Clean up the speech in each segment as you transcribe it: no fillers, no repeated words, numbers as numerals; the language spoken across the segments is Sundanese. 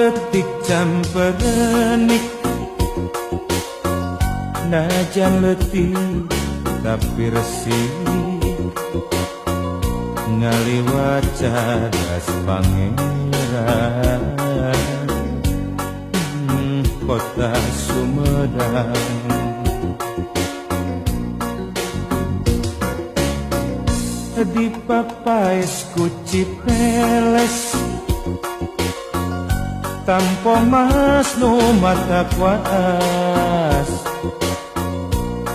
letik camperenik, najan letih tapi resik, ngaliwat cadas Pangeran, kota Sumedang. Di papais ku Cipeles, tanpa mas nu mata kuas,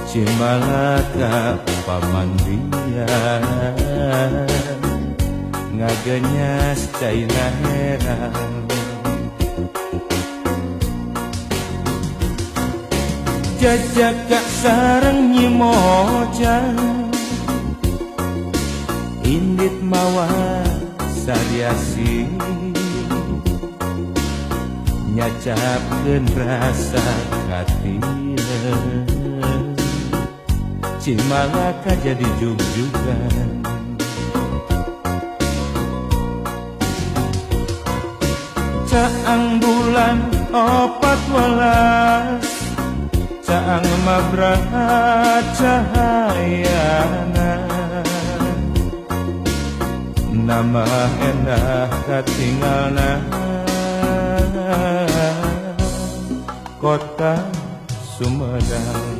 Cimalaka pamandian, ngagenyas caina herang. Jajaka sareng nyimojang, indit mawa sariasi, nyacapkeun rasa katina, Cimalaka jadi jug-jugan. Caang bulan 14, caang mabraha cahayana, nama endah katinggalna kota Sumedang.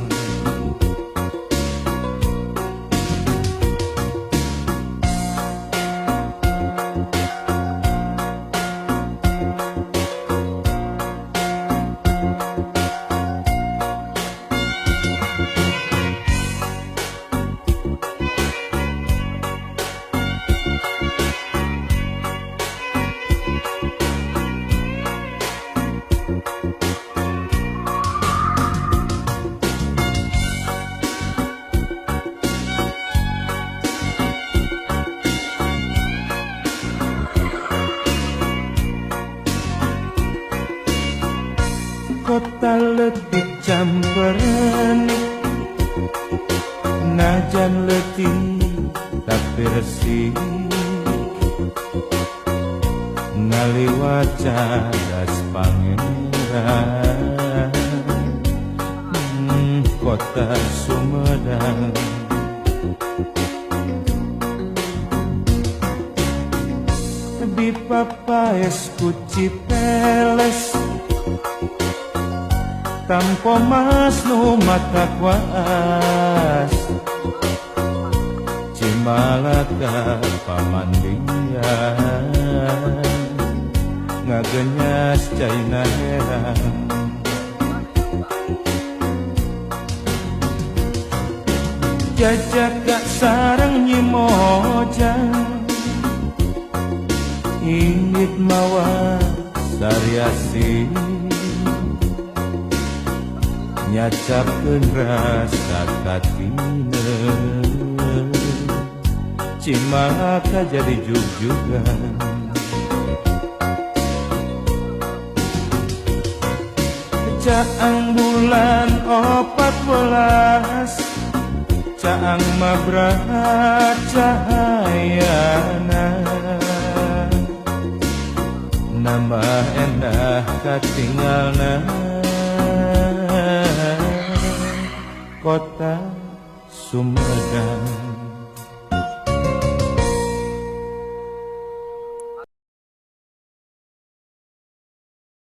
Kota letih camperenik, najan letih tapi resik, ngaliwat cadas Pangeran, kota Sumedang. Di papais ku Cipeles, tanpa mas nu mata kuas, Cimalaka pamandian, ngagenyas caina herang. Jajaka sareng nyimojang, indit mawa sariasi, nyacapkeun rasa katina, Cimalaka jadi jug-jugan. Caang bulan 14, caang mabraha cahayana, nama endah katinggalna kota Sumedang.